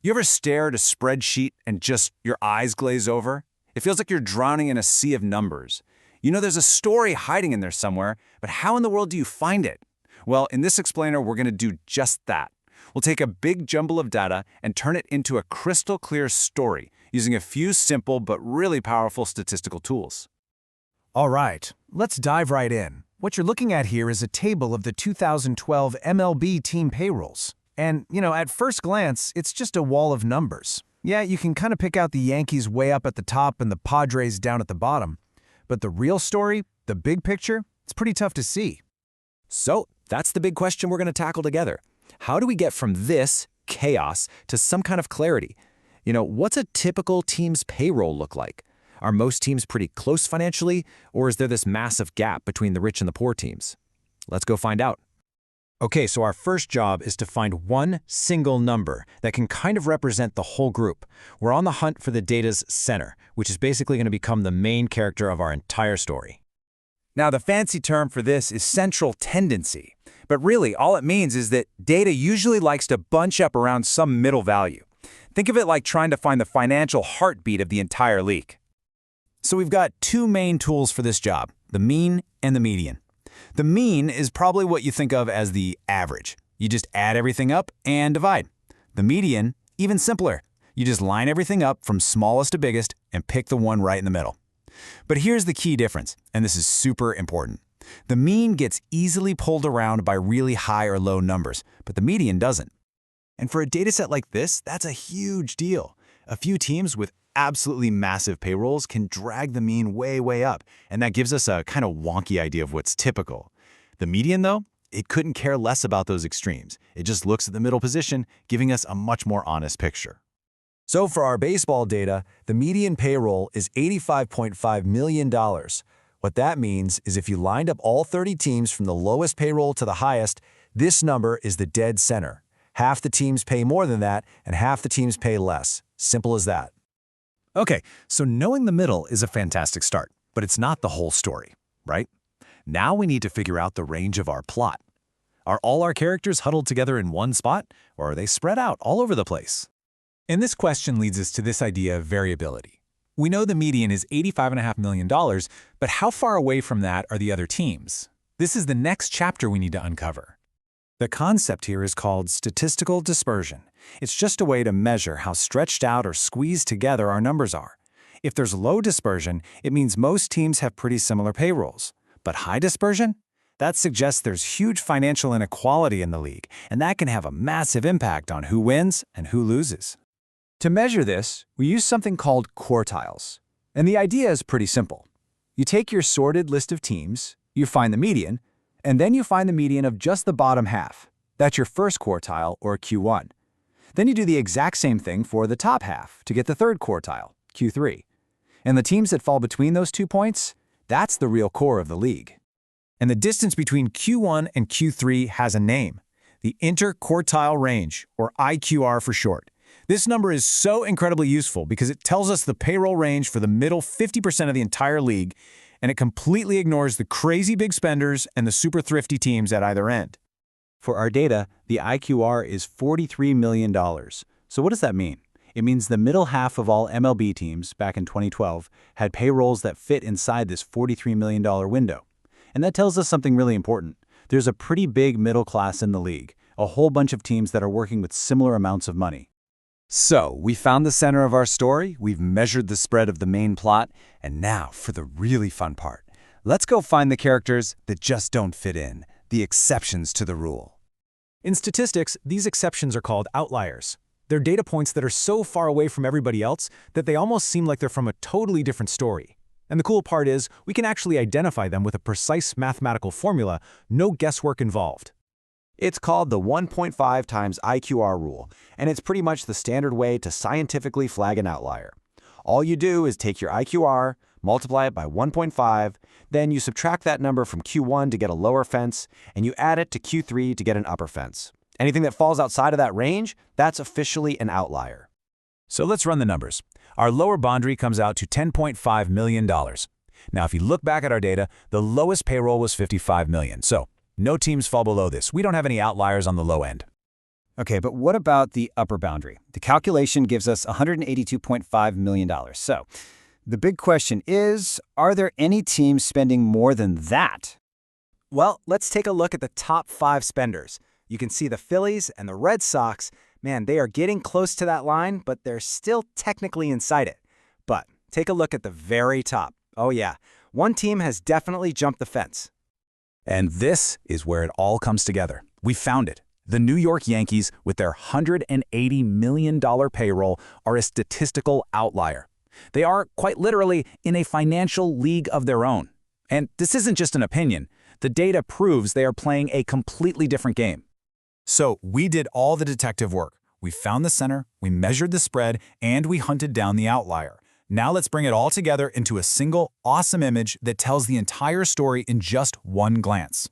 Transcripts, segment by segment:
You ever stare at a spreadsheet and just your eyes glaze over? It feels like you're drowning in a sea of numbers. You know there's a story hiding in there somewhere, but how in the world do you find it? Well, in this explainer, we're going to do just that. We'll take a big jumble of data and turn it into a crystal clear story using a few simple but really powerful statistical tools. All right, let's dive right in. What you're looking at here is a table of the 2012 MLB team payrolls. And, at first glance, it's just a wall of numbers. Yeah, you can kind of pick out the Yankees way up at the top and the Padres down at the bottom. But the real story, the big picture, it's pretty tough to see. So, that's the big question we're going to tackle together. How do we get from this chaos to some kind of clarity? What's a typical team's payroll look like? Are most teams pretty close financially, or is there this massive gap between the rich and the poor teams? Let's go find out. Okay, so our first job is to find one single number that can kind of represent the whole group. We're on the hunt for the data's center, which is basically going to become the main character of our entire story. Now, the fancy term for this is central tendency. But really, all it means is that data usually likes to bunch up around some middle value. Think of it like trying to find the financial heartbeat of the entire league. So we've got two main tools for this job, the mean and the median. The mean is probably what you think of as the average. You just add everything up and divide. The median, even simpler. You just line everything up from smallest to biggest and pick the one right in the middle. But here's the key difference, and this is super important. The mean gets easily pulled around by really high or low numbers, but the median doesn't. And for a dataset like this, that's a huge deal. A few teams with absolutely massive payrolls can drag the mean way, way up, and that gives us a kind of wonky idea of what's typical. The median, though, it couldn't care less about those extremes. It just looks at the middle position, giving us a much more honest picture. So for our baseball data, the median payroll is $85.5 million. What that means is if you lined up all 30 teams from the lowest payroll to the highest, this number is the dead center. Half the teams pay more than that, and half the teams pay less. Simple as that. Okay, so knowing the middle is a fantastic start, but it's not the whole story, right? Now we need to figure out the range of our plot. Are all our characters huddled together in one spot, or are they spread out all over the place? And this question leads us to this idea of variability. We know the median is $85.5 million, but how far away from that are the other teams? This is the next chapter we need to uncover. The concept here is called statistical dispersion. It's just a way to measure how stretched out or squeezed together our numbers are. If there's low dispersion, it means most teams have pretty similar payrolls. But high dispersion? That suggests there's huge financial inequality in the league, and that can have a massive impact on who wins and who loses. To measure this, we use something called quartiles. And the idea is pretty simple. You take your sorted list of teams, you find the median, and then you find the median of just the bottom half. That's your first quartile, or Q1. Then you do the exact same thing for the top half to get the third quartile, Q3. And the teams that fall between those 2 points, that's the real core of the league. And the distance between Q1 and Q3 has a name, the interquartile range, or IQR for short. This number is so incredibly useful because it tells us the payroll range for the middle 50% of the entire league, and it completely ignores the crazy big spenders and the super thrifty teams at either end. For our data, the IQR is $43 million. So what does that mean? It means the middle half of all MLB teams back in 2012 had payrolls that fit inside this $43 million window. And that tells us something really important. There's a pretty big middle class in the league, a whole bunch of teams that are working with similar amounts of money. So, we found the center of our story, we've measured the spread of the main plot, and now for the really fun part. Let's go find the characters that just don't fit in, the exceptions to the rule. In statistics, these exceptions are called outliers. They're data points that are so far away from everybody else that they almost seem like they're from a totally different story. And the cool part is, we can actually identify them with a precise mathematical formula, no guesswork involved. It's called the 1.5 times IQR rule, and it's pretty much the standard way to scientifically flag an outlier. All you do is take your IQR, multiply it by 1.5, then you subtract that number from Q1 to get a lower fence, and you add it to Q3 to get an upper fence. Anything that falls outside of that range, that's officially an outlier. So let's run the numbers. Our lower boundary comes out to $10.5 million. Now, if you look back at our data, the lowest payroll was $55 million. So no teams fall below this. We don't have any outliers on the low end. Okay, but what about the upper boundary? The calculation gives us $182.5 million. So the big question is, are there any teams spending more than that? Well, let's take a look at the top 5 spenders. You can see the Phillies and the Red Sox. Man, they are getting close to that line, but they're still technically inside it. But take a look at the very top. Oh yeah, one team has definitely jumped the fence. And this is where it all comes together. We found it. The New York Yankees, with their $180 million payroll, are a statistical outlier. They are, quite literally, in a financial league of their own. And this isn't just an opinion. The data proves they are playing a completely different game. So we did all the detective work. We found the center, we measured the spread, and we hunted down the outlier. Now let's bring it all together into a single, awesome image that tells the entire story in just one glance.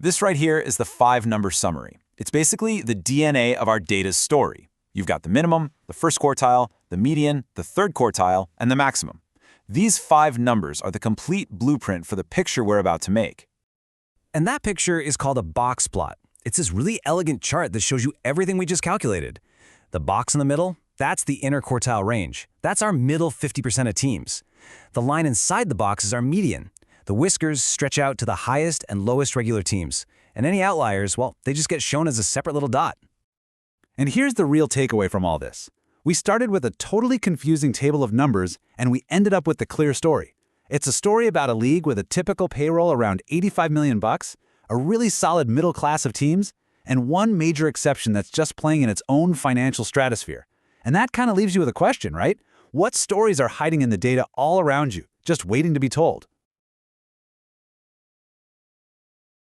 This right here is the 5-number summary. It's basically the DNA of our data's story. You've got the minimum, the first quartile, the median, the third quartile, and the maximum. These 5 numbers are the complete blueprint for the picture we're about to make. And that picture is called a box plot. It's this really elegant chart that shows you everything we just calculated. The box in the middle, that's the inner quartile range. That's our middle 50% of teams. The line inside the box is our median. The whiskers stretch out to the highest and lowest regular teams. And any outliers, well, they just get shown as a separate little dot. And here's the real takeaway from all this. We started with a totally confusing table of numbers, and we ended up with the clear story. It's a story about a league with a typical payroll around $85 million, a really solid middle class of teams, and one major exception that's just playing in its own financial stratosphere. And that kind of leaves you with a question, right? What stories are hiding in the data all around you, just waiting to be told?